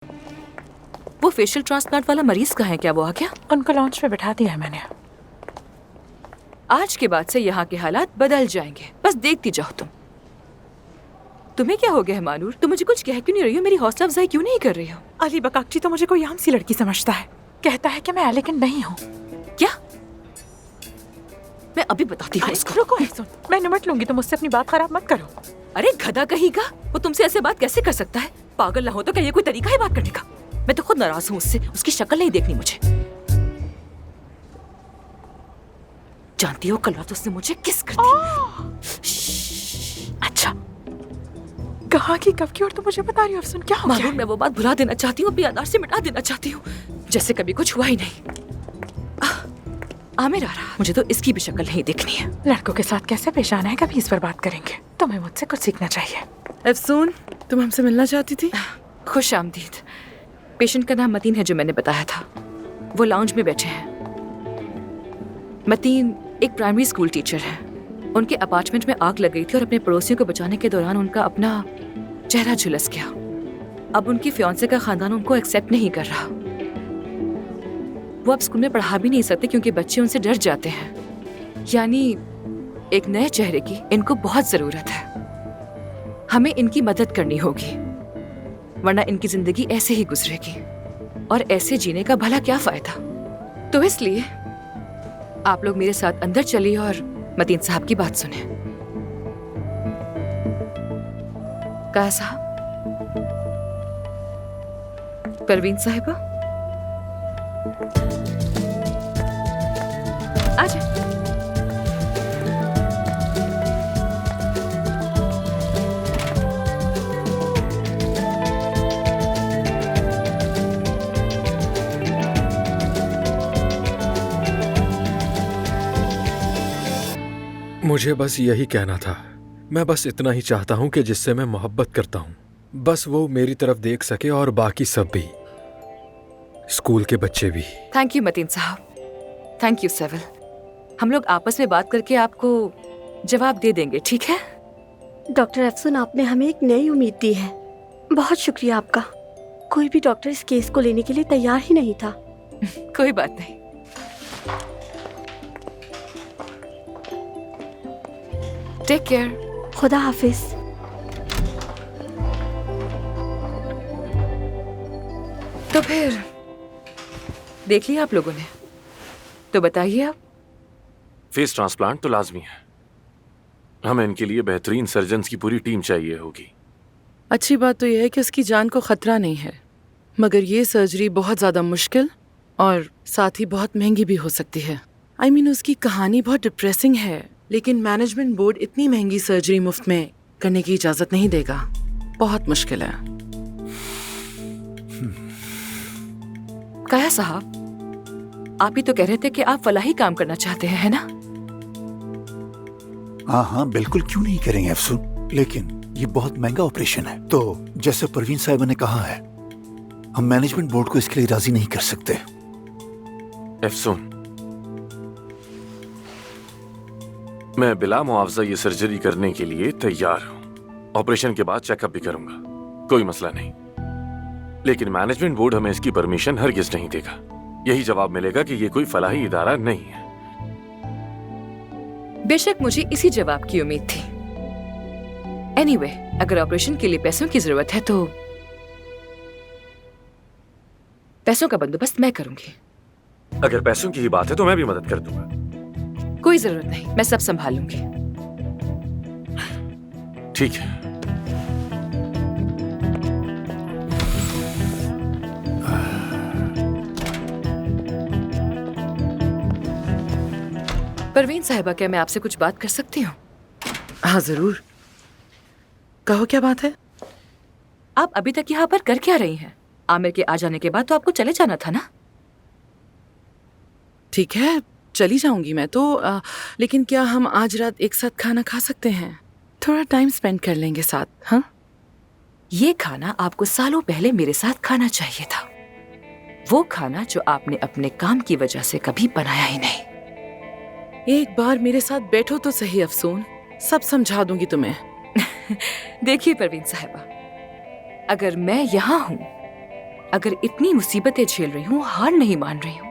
वो facial transplant वाला मरीज कहाँ है? क्या वो आ गया? उनको लॉन्च पे बिठा दिया है मैंने। आज के बाद से यहाँ के हालात बदल जाएंगे, बस देखती जाओ तुम। तुम्हें क्या हो गया है मानूर? तुम मुझे कुछ कह क्यों नहीं रही हो? मेरी हौसला अफजाई क्यों नहीं कर रही हो? अली बकाक्ची तो मुझे कोई आम सी लड़की समझता है, कहता है कि मैं एलिगेंट नहीं हूँ। क्या? मैं अभी बताती हूँ उसको। रुको सुन, मैं निमट लूंगी, तुम मुझसे अपनी बात खराब मत करो। अरे गधा कहीं का, वो तुमसे ऐसे बात कैसे कर सकता है? पागल ना हो तो क्या ये कोई तरीका है बात करने का? मैं तो खुद नाराज हूँ उससे, उसकी शक्ल नहीं देखनी मुझे। जानती हो कल रात उसने मुझे किस कर दी। अच्छा, कहाँ की कब की और तुम मुझे बता रही हो अफसून, क्या हो गया? मालूम, मैं वो बात भुला देना चाहती हूँ, अपनी याददाश्त से मिटा देना चाहती हूँ, जैसे कभी कुछ हुआ ही नहीं। आमिर आ रहा, मुझे तो इसकी भी शक्ल नहीं देखनी है। लड़कों के साथ कैसे पेश आना है कभी इस पर बात करेंगे। तुम्हें मुझसे कुछ सीखना चाहिए। अफसून, तुम हमसे मिलना चाहती थी? खुश आमदीद। पेशेंट का नाम मतीन है जो मैंने बताया था, वो लाउंज में बैठे हैं। मतीन एक प्राइमरी स्कूल टीचर है। उनके अपार्टमेंट में आग लग गई थी और अपने पड़ोसियों को बचाने के दौरान उनका अपना चेहरा झुलस गया। अब उनकी फियांसे का खानदान उनको एक्सेप्ट नहीं कर रहा। वो अब स्कूल में पढ़ा भी नहीं सकते क्योंकि बच्चे उनसे डर जाते हैं। यानी एक नए चेहरे की इनको बहुत जरूरत है। हमें इनकी मदद करनी होगी, वरना इनकी जिंदगी ऐसे ही गुजरेगी और ऐसे जीने का भला क्या फायदा। तो इसलिए आप लोग मेरे साथ अंदर चलिए और मतीन साहब की बात सुने। कहा साहब? परवीन साहिबा आ जाए। मुझे बस यही कहना था। मैं बस इतना ही चाहता हूँ कि जिससे मैं मोहब्बत करता हूँ, बस वो मेरी तरफ देख सके और बाकी सब भी, स्कूल के बच्चे भी। थैंक यू मतीन साहब, थैंक यू सेविल। हम लोग आपस में बात करके आपको जवाब दे देंगे, ठीक है? डॉक्टर अफसून, आपने हमें एक नई उम्मीद दी है। बहुत शुक्रिया आपका। कोई भी डॉक्टर इस केस को लेने के लिए तैयार ही नहीं था। कोई बात नहीं। Take care. खुदा हाफिज। तो फिर देख लिया आप लोगों ने, तो बताइए आप। फेस ट्रांसप्लांट तो लाजमी है। हमें इनके लिए बेहतरीन सर्जन्स की पूरी टीम चाहिए होगी। अच्छी बात तो यह है कि उसकी जान को खतरा नहीं है, मगर ये सर्जरी बहुत ज़्यादा मुश्किल और साथ ही बहुत महंगी भी हो सकती है। I mean, उसकी कहानी बहुत डिप्रेसिंग है, लेकिन मैनेजमेंट बोर्ड इतनी महंगी सर्जरी मुफ्त में करने की इजाज़त नहीं देगा। बहुत मुश्किल है। काया साहब, आप ही तो कह रहे थे कि आप फलाही काम करना चाहते हैं, है ना? हाँ हाँ बिल्कुल, क्यों नहीं करेंगे अफसून, लेकिन ये बहुत महंगा ऑपरेशन है। तो जैसे परवीन साहिबा ने कहा है, हम मैनेजमेंट बोर्ड को इसके लिए राजी नहीं कर सकते। अफसून, मैं बिला मुआवजा ये सर्जरी करने के लिए तैयार हूँ। ऑपरेशन के बाद चेकअप भी करूंगा, कोई मसला नहीं। लेकिन मैनेजमेंट बोर्ड हमें इसकी परमिशन हरगिज नहीं देगा। यही जवाब मिलेगा कि ये कोई फलाही इदारा नहीं है। बेशक मुझे इसी जवाब की उम्मीद थी। एनीवे, अगर ऑपरेशन के लिए पैसों की जरूरत है तो पैसों का बंदोबस्त मैं करूंगी। अगर पैसों की ही बात है तो मैं भी मदद कर दूंगा। कोई जरूरत नहीं, मैं सब संभाल लूंगी। ठीक है। परवीन साहिबा, क्या मैं आपसे कुछ बात कर सकती हूँ? हाँ ज़रूर, कहो क्या बात है? आप अभी तक यहाँ पर कर क्या रही हैं? आमिर के आ जाने के बाद तो आपको चले जाना था ना? ठीक है, चली जाऊंगी मैं तो, लेकिन क्या हम आज रात एक साथ खाना खा सकते हैं? थोड़ा टाइम स्पेंड कर लेंगे साथ। हाँ, ये खाना आपको सालों पहले मेरे साथ खाना चाहिए था। वो खाना जो आपने अपने काम की वजह से कभी बनाया ही नहीं। एक बार मेरे साथ बैठो तो सही अफसून, सब समझा दूंगी तुम्हें। देखिए परवीन साहिबा, अगर मैं यहाँ हूँ अगर इतनी मुसीबतें झेल रही हूँ, हार नहीं मान रही हूँ,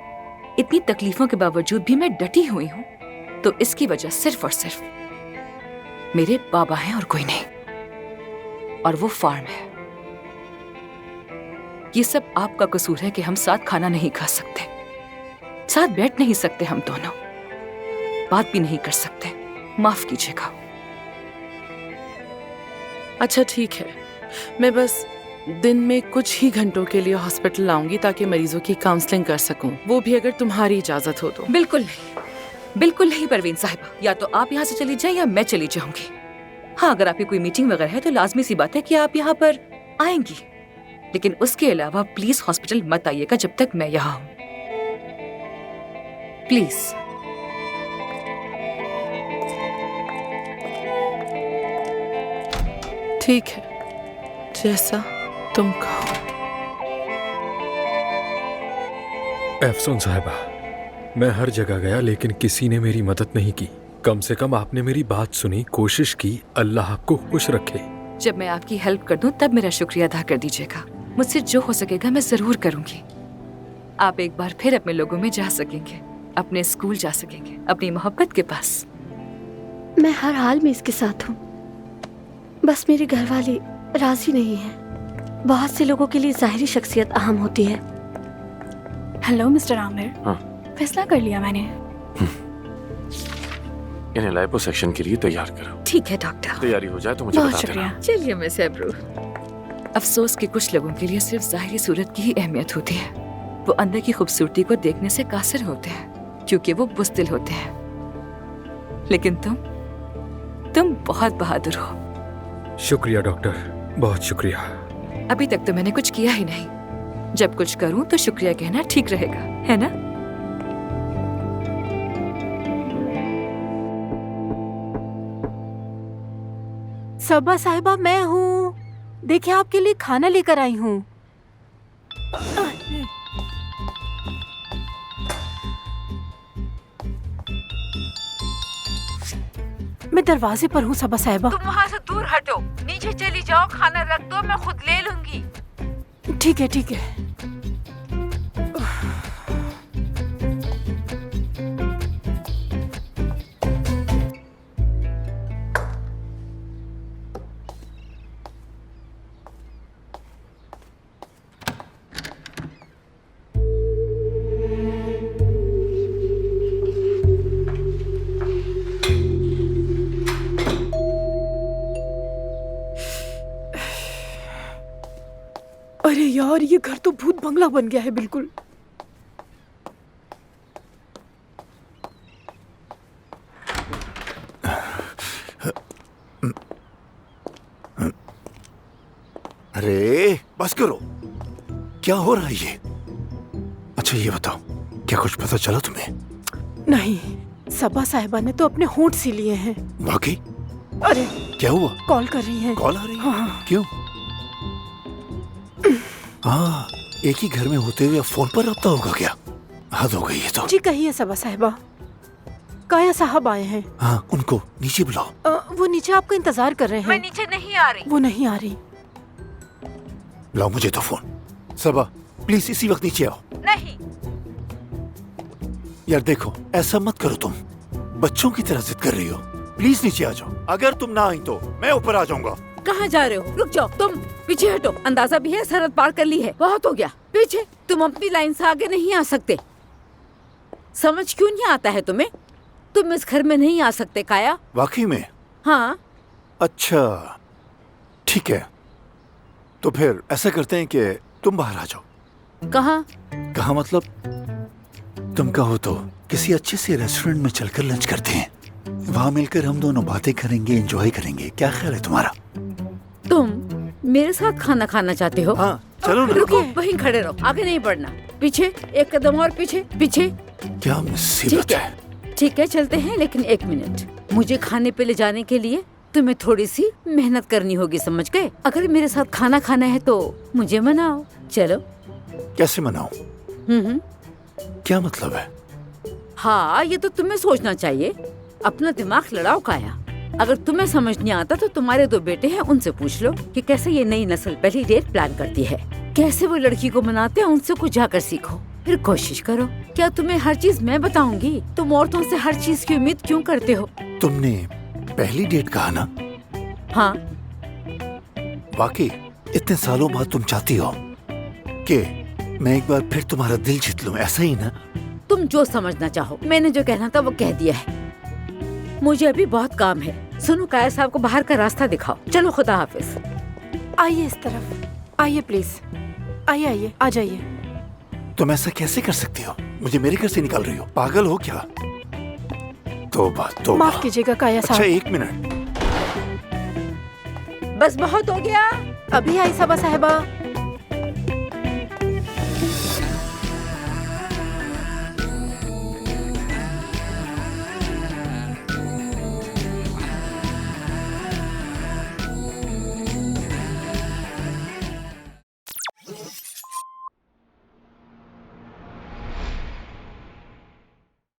इतनी तकलीफों के बावजूद भी मैं डटी हुई हूँ, तो इसकी वजह सिर्फ और सिर्फ मेरे बाबा हैं और कोई नहीं। और वो फार्म है। ये सब आपका कसूर है कि हम साथ खाना नहीं खा सकते, साथ बैठ नहीं सकते, हम दोनों बात भी नहीं कर सकते। माफ कीजिएगा। अच्छा ठीक है, मैं बस दिन में कुछ ही घंटों के लिए हॉस्पिटल आऊंगी ताकि मरीजों की काउंसलिंग कर सकूं, वो भी अगर तुम्हारी इजाजत हो तो। बिल्कुल नहीं, बिल्कुल नहीं परवीन साहिबा, या तो आप यहाँ से चली जाएं या मैं चली जाऊंगी। हाँ, अगर आपकी कोई मीटिंग वगैरह है तो लाजमी सी बात है कि आप यहाँ पर आएंगी, लेकिन उसके अलावा प्लीज हॉस्पिटल मत आइएगा जब तक मैं यहाँ हूँ, प्लीज। ठीक है, जैसा तुम कहो। एफसून साहिबा, मैं हर जगह गया लेकिन किसी ने मेरी मदद नहीं की। कम से कम आपने मेरी बात सुनी, कोशिश की। अल्लाह आपको खुश रखे। जब मैं आपकी हेल्प कर दूं तब मेरा शुक्रिया अदा कर दीजिएगा। मुझसे जो हो सकेगा मैं जरूर करूंगी। आप एक बार फिर अपने लोगों में जा सकेंगे, अपने स्कूल जा सकेंगे, अपनी मोहब्बत के पास। मैं हर हाल में इसके साथ हूँ, बस मेरे घर वाले राजी नहीं हैं। बहुत से लोगों के लिए जाहिरी शख्सियत अहम होती है। Hello mister Aamir. हाँ। फैसला कर लिया मैंने। इन्हें लाइपोसक्शन के लिए तैयार करो। ठीक है डॉक्टर। तैयारी हो जाए तो मुझे बहुत बता शुक्रिया। देना। चलिए मिस एब्रू। अफसोस कि कुछ लोगों के लिए सिर्फ जाहिरी सूरत की ही अहमियत होती है। वो अंदर की खूबसूरती को देखने से कासिर होते हैं क्योंकि वो बुज़दिल होते हैं। लेकिन तुम बहुत बहादुर हो। शुक्रिया डॉक्टर, बहुत शुक्रिया। अभी तक तो मैंने कुछ किया ही नहीं। जब कुछ करूं तो शुक्रिया कहना ठीक रहेगा, है ना? सबा साहिबा, मैं हूँ। देखिए, आपके लिए खाना लेकर आई हूँ। मैं दरवाजे पर हूँ सबा साहिबा। तुम वहाँ से दूर हटो, नीचे चली जाओ, खाना रख दो, मैं खुद ले लूंगी। ठीक है, ठीक है। अरे यार, ये घर तो भूत बंगला बन गया है बिल्कुल। अरे बस करो, क्या हो रहा है ये? अच्छा ये बताओ, क्या कुछ पता चला तुम्हें? नहीं, सबा साहिबा ने तो अपने होंठ सी लिए हैं। वाकई? अरे क्या हुआ? कॉल कर रही हैं। कॉल आ रही है? हाँ। क्यों? हाँ, एक ही घर में होते हुए अब फोन पर रब्ता होगा क्या? हद हो गई है तो। जी कहिए सबा साहिबा। काया साहब आए हैं। हाँ, उनको नीचे बुलाओ। वो नीचे आपका इंतजार कर रहे मैं हैं। नीचे नहीं आ रही। वो नहीं आ रही। लाओ मुझे तो फोन। सबा प्लीज इसी वक्त नीचे आओ। नहीं। यार देखो, ऐसा मत करो, तुम बच्चों की तरह जिद कर रही हो। प्लीज नीचे आ जाओ। अगर तुम ना आई तो मैं ऊपर आ जाऊंगा। कहाँ जा रहे हो? रुक जाओ, तुम पीछे हटो। अंदाजा भी है सरहद पार कर ली है, बहुत हो गया। पीछे, तुम अपनी लाइन से आगे नहीं आ सकते। समझ क्यों नहीं आता है तुम्हें? तुम इस घर में नहीं आ सकते काया। वाकई में? हाँ। अच्छा ठीक है, तो फिर ऐसा करते हैं कि तुम बाहर आ जाओ। कहाँ? कहाँ मतलब, तुम कहो तो किसी अच्छे से रेस्टोरेंट में चलकर लंच करते हैं। वहाँ मिलकर हम दोनों बातें करेंगे, एंजॉय करेंगे। क्या ख्याल है तुम्हारा? तुम मेरे साथ खाना खाना चाहते हो? हाँ चलो ना। रुको, वहीं खड़े रहो, आगे नहीं बढ़ना। पीछे, एक कदम और पीछे। पीछे। क्या मुसीबत ठीक है। ठीक है, चलते हैं, लेकिन एक मिनट। मुझे खाने पे ले जाने के लिए तुम्हें थोड़ी सी मेहनत करनी होगी, समझ गए? अगर मेरे साथ खाना खाना है तो मुझे मनाओ। चलो। कैसे मनाऊं? क्या मतलब है? हाँ, ये तो तुम्हें सोचना चाहिए। अपना दिमाग लड़ाओ काया। अगर तुम्हें समझ नहीं आता तो तुम्हारे 2 बेटे हैं, उनसे पूछ लो कि कैसे ये नई नस्ल पहली डेट प्लान करती है, कैसे वो लड़की को मनाते हैं, उनसे कुछ जाकर सीखो। फिर कोशिश करो। क्या तुम्हें हर चीज मैं बताऊंगी? तुम औरतों से हर चीज की उम्मीद क्यों करते हो? तुमने पहली डेट कहा ना? हाँ। वाकई इतने सालों बाद तुम चाहती हो कि मैं एक बार फिर तुम्हारा दिल जीत लूं, ऐसा ही ना? तुम जो समझना चाहो, मैंने जो कहना था वो कह दिया है। मुझे अभी बहुत काम है। सुनो, कायर साहब को बाहर का रास्ता दिखाओ। चलो, खुदा हाफिज। आइए इस तरफ, आइए प्लीज, आइए आइए, आ जाइए। तुम ऐसा कैसे कर सकती हो? मुझे मेरे घर से निकाल रही हो? पागल हो क्या? तौबा तौबा। माफ कीजिएगा काया अच्छा साहब। 1 मिनट। बस बहुत हो गया। अभी आई सबा साहिबा।